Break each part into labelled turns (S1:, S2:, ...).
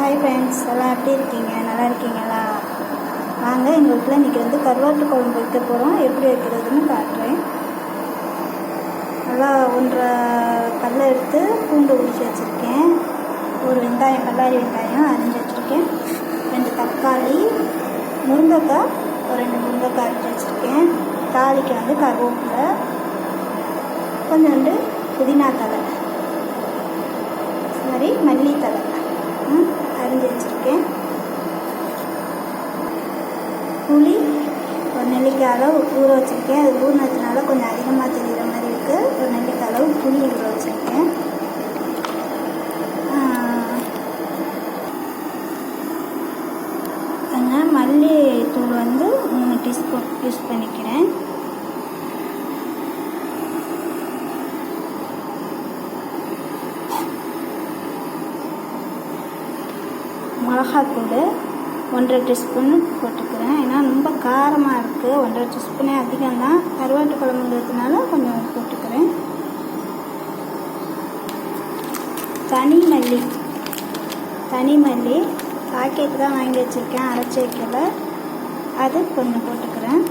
S1: Hi friends, எல்லாம் எப்படி இருக்கீங்க? நல்லா இருக்கீங்களா? வாங்க, எங்கள் வீட்டில் இன்றைக்கி கருவாட்டு குழம்பு வைக்க போகிறோம். எப்படி வைக்கிறதுன்னு காட்டுறேன். நல்லா 1.5 கல்லை எடுத்து பூண்டு உரிச்சு வச்சுருக்கேன். ஒரு வெங்காயம், பல்லாரி வெங்காயம் அரிஞ்சு வச்சுருக்கேன். 2 தக்காளி, முருங்கைக்காய், ஒரு 2 முருங்கைக்காய் அரிஞ்சு வச்சுருக்கேன். தாளிக்கு கருவேப்பிலை, கொஞ்சோண்டு புதினா தழை, மல்லித்தழை அரிஞ்சு வச்சுருக்கேன். புளி ஒரு நெல்லிக்காய் அளவு ஊற வச்சுருக்கேன். அது ஊறினதுனால கொஞ்சம் அதிகமாக தெரிகிற மாதிரி இருக்குது. ஒரு நெல்லிக்காய் அளவு புளி ஊற வச்சுருக்கேன். மல்லித்தூள் 3 டீஸ்பூன் யூஸ் பண்ணிக்கிறேன். மிளகாத்தூள் 1.5 டீஸ்பூன் போட்டுக்கிறேன். ஏன்னா ரொம்ப காரமாக இருக்குது. 1.5 டீஸ்பூனே அதிகம்தான். கருவாட்டு குழம்புங்கிறதுனால கொஞ்சம் போட்டுக்கிறேன். தனி மல்லி பாக்கெட் தான் வாங்கி வச்சுருக்கேன், அரைச்சி வைக்கல. அது கொஞ்சம் போட்டுக்கிறேன்.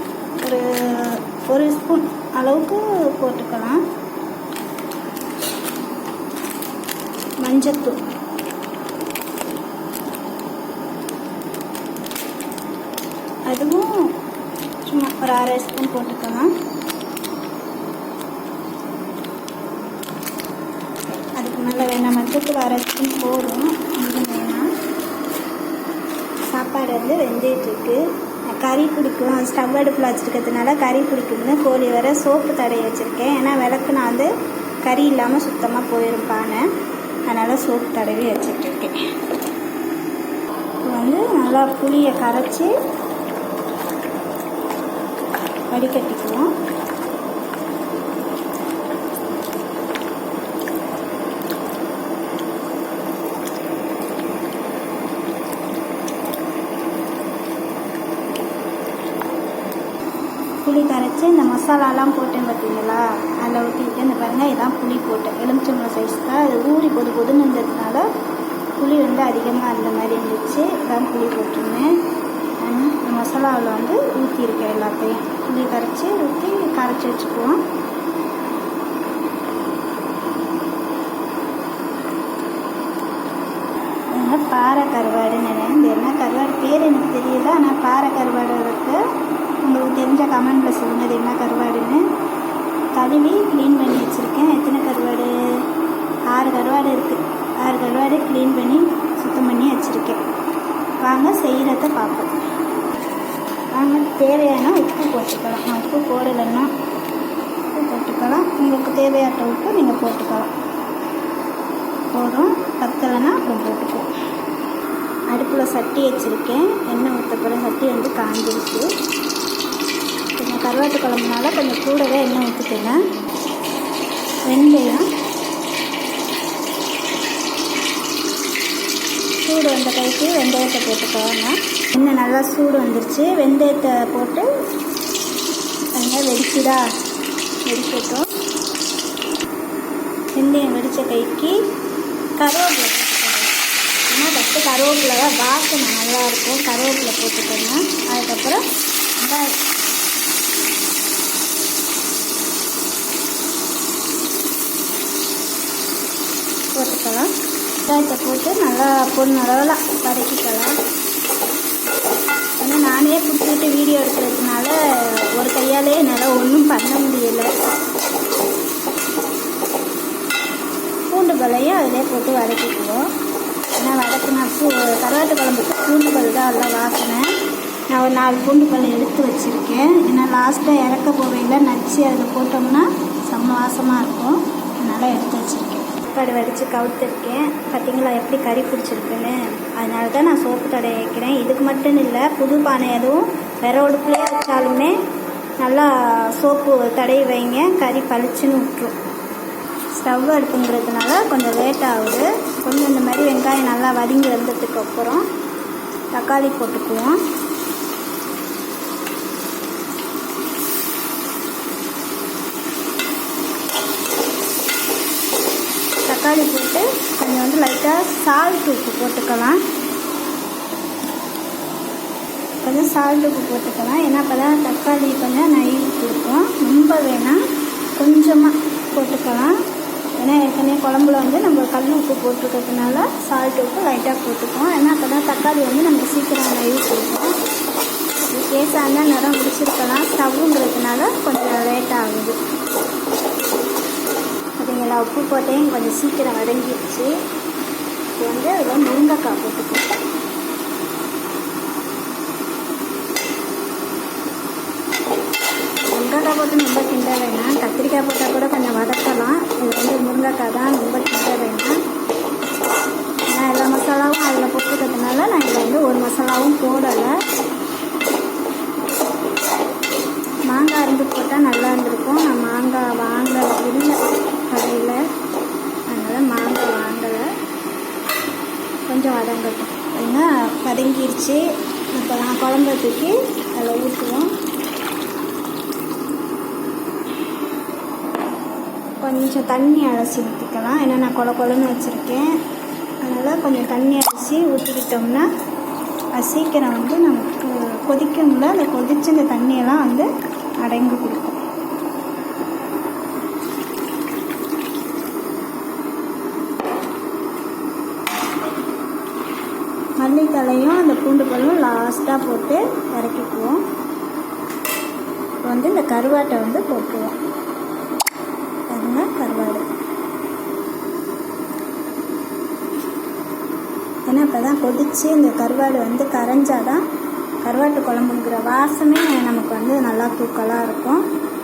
S1: ஒரு ஸ்பூன் அளவுக்கு போட்டுக்கலாம். மஞ்சத்தூள் அதுவும் சும்மா ஒரு 1/2 ஸ்பூன் போட்டுக்கலாம். அதுக்கு மேலே வேணாம், மஞ்சத்தூள் 1/2 ஸ்பூன் போடும். இது வேணாம். சாப்பாடு வெந்துட்டுருக்கு. கறி பிடிக்கும், ஸ்டவ் அடுப்பில் வச்சுருக்கிறதுனால கறி பிடிக்கும்னு கோழி வர சோப்பு தடவி வச்சுருக்கேன். ஏன்னா விளக்குனா கறி இல்லாமல் சுத்தமாக போயிடும் பானை. அதனால் சோப்பு தடவி வச்சுட்ருக்கேன். நல்லா புளியை கரைச்சி வடிகட்டிக்குவோம். புளி கரைச்சி இந்த மசாலாலாம் போட்டேன் பார்த்தீங்களா, அதில் ஊற்றிட்டு இந்த பாருங்கள், இதான் புளி போட்டேன். எலுமிச்சம்பழம் சைஸ் தான். அது ஊறி பொதுன்னு இருந்ததுனால புளி அதிகமாக இருந்த மாதிரி இருந்துச்சு. இதான் புளி போட்டிருந்தேன். மசாலாவில் ஊற்றிருக்கேன். எல்லாத்தையும் புளி கரைச்சி ஊற்றி கரைச்சி வச்சுக்குவோம். பாறை கருவாடுன்னு இந்த என்ன கருவாடு பேர் எனக்கு தெரியல. ஆனால் பாறை கருவாடு இருக்குது. உங்களுக்கு தெரிஞ்ச கமெண்ட்டில் சொல்லுங்கள் இது என்ன கருவாடுன்னு. கழுவி க்ளீன் பண்ணி வச்சுருக்கேன். எத்தனை கருவாடு? 6 கருவாடு இருக்குது. 6 கருவாடு க்ளீன் பண்ணி சுத்தம் பண்ணி வச்சுருக்கேன். வாங்க செய்கிறத பார்ப்போம். வாங்க, தேவையான உப்பு போட்டுக்கலாம். நான் உப்பு போடலைன்னா உப்பு போட்டுக்கலாம். உங்களுக்கு தேவையான உப்பு நீங்கள் போட்டுக்கலாம். போதும். பத்தலைன்னா அப்புறம் போட்டுக்குவோம். அடுப்பில் சட்டி வச்சுருக்கேன். எண்ணெய் ஊற்றப்போகிற சட்டி காஞ்சிருச்சு. கொஞ்சம் கருவாட்டு குழம்புனால கொஞ்சம் கூடவே எண்ணெய் ஊற்றிக்கணும். வெந்தயம் சூடு வந்த கைக்கு வெந்தயத்தை போட்டுக்கோங்க. எண்ணெய் நல்லா சூடு வந்துருச்சு. வெந்தயத்தை போட்டு வெடிக்கட்டும். வெந்தயம் வெடித்த கைக்கு கருவேப்பிலை போட்டுக்கோங்க. ஏன்னா ஃபஸ்ட்டு கருவேப்பிலை தான் வாசனை நல்லாயிருக்கும். கருவேப்பிலை போட்டுக்கோங்க. அதுக்கப்புறம் போட்டுக்கலாம். வெங்காயத்தை போட்டு நல்லா பொண்ணளவில் வதக்கிக்கலாம். ஏன்னா நானே பிடிச்சிட்டு வீடியோ எடுக்கிறதுனால ஒரு கையாலே என்னால் ஒன்றும் பண்ண முடியலை. பூண்டு பல்லையும் அதிலே போட்டு வதக்கிக்குவோம். ஏன்னா வதக்கினா கருவாட்டு குழம்புக்கு பூண்டு பல் தான் எல்லாம் வாசனை. நான் ஒரு 4 பூண்டு பல் எடுத்து வச்சுருக்கேன். ஏன்னா லாஸ்ட்டாக இறக்க போவையில் நச்சு அதில் போட்டோம்னா செம்ம வாசமாக இருக்கும். அதனால் எடுத்து வச்சுருக்கேன். சாப்பாடு வடித்து கவுத்துருக்கேன். பார்த்திங்களா எப்படி கறி பிடிச்சிருக்குன்னு. அதனால தான் நான் சோப்பு தடவை வைக்கிறேன். இதுக்கு மட்டும் இல்லை, புது பானை எதுவும் வேற அடுப்புலையே வச்சாலுமே நல்லா சோப்பு தடவி வைங்க, கறி பளிச்சுன்னு விட்டுரும். ஸ்டவ் அடுப்புங்கிறதுனால கொஞ்சம் லேட் ஆகுது. கொஞ்சம் இந்த மாதிரி வெங்காயம் நல்லா வதங்கி வந்ததுக்கு அப்புறம் தக்காளி போட்டுக்குவோம். தக்காளி போட்டு கொஞ்சம் லைட்டாக சால்ட் உப்பு போட்டுக்கலாம். கொஞ்சம் சால்ட் உப்பு போட்டுக்கலாம். ஏன்னா அப்போ தான் தக்காளி கொஞ்சம் நழுவி கொடுக்கும். ரொம்ப வேணாம், கொஞ்சமாக போட்டுக்கலாம். ஏன்னா ஏற்கனவே குழம்புல வந்து நம்ம கல் உப்பு போட்டுருக்கிறதுனால சால்ட் உப்பு லைட்டாக போட்டுக்குவோம். ஏன்னா அப்போ தான் தக்காளி வந்து நம்ம சீக்கிரம் நழுவி கொடுக்கும். கேஸாக இருந்தால் நிறம் முடிச்சிருக்கலாம், ஸ்டவ்வுங்கிறதுனால கொஞ்சம் லேட் ஆகுது. பார்த்தீங்களா, உப்பு போட்டேன், கொஞ்சம் சீக்கிரம் வதங்கிடுச்சு. இப்போ வந்து அதில் முருங்கைக்காய் போட்டுக்குவோம். முருங்கைக்காய் போட்டு ரொம்ப கிண்ட வேணாம், கத்திரிக்காய் போட்டால் கூட கொஞ்சம் வதக்கலாம். இது வந்து முருங்கைக்காய் தான், ரொம்ப கிண்ட வேணாம். ஏன்னா எல்லா மசாலாவும் அதில் போட்டுக்கிறதுனால நான் இதில் வந்து ஒரு மசாலாவும் போடலை. மாங்காய் இருந்து போட்டால் நல்லா இருந்திருக்கும். நான் மாங்காய் வாங்கலை கடையில், அதனால் மாங்காய் வாங்கலை. கொஞ்சம் வதங்கட்டும். ஏன்னா வதங்கிடுச்சு. இப்போ நான் குழம்பு தூக்கி அதில் ஊற்றுவோம். கொஞ்சம் தண்ணி அலசி ஊற்றிக்கலாம். ஏன்னா நான் கொலன்னு வச்சுருக்கேன். அதனால் கொஞ்சம் தண்ணி அலசி ஊற்றிக்கிட்டோம்னா அது சீக்கிரம் வந்து நமக்கு கொதிக்கும்ல, அந்த கொதிச்சு இந்த தண்ணியெல்லாம் வந்து அடங்கி கொடுக்கும். மல்லித்தலையும் அந்த பூண்டு பல்லும் லாஸ்ட்டாக போட்டு இறக்கிக்குவோம். இப்போ வந்து இந்த கருவாட்டை வந்து போட்டுருவோம். பாருங்க, கருவாடு. ஏன்னா இப்போ தான் கொதித்து இந்த கருவாடு வந்து கரைஞ்சாதான் கருவாட்டு குழம்புங்கிற வாசமே நமக்கு வந்து நல்லா தூக்கலாக இருக்கும்.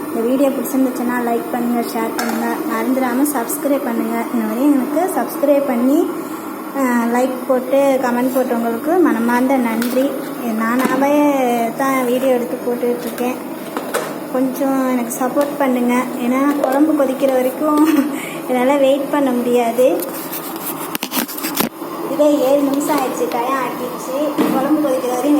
S1: இந்த வீடியோ பிடிச்சிருந்துச்சுன்னா லைக் பண்ணுங்கள், ஷேர் பண்ணுங்கள், மறந்துடாமல் சப்ஸ்கிரைப் பண்ணுங்கள். இந்த வரையும் எனக்கு சப்ஸ்கிரைப் பண்ணி லைக் போட்டு கமெண்ட் போட்டவங்களுக்கு மனமார்ந்த நன்றி. நானாகவே தான் வீடியோ எடுத்து போட்டுட்ருக்கேன். கொஞ்சம் எனக்கு சப்போர்ட் பண்ணுங்கள். ஏன்னா குழம்பு கொதிக்கிற வரைக்கும் என்னால் வெயிட் பண்ண முடியாது. இதே 7 நிமிஷம் ஆயிடுச்சு, டயம் ஆக்கிடுச்சு. குழம்பு கொதிக்கிற வரையும்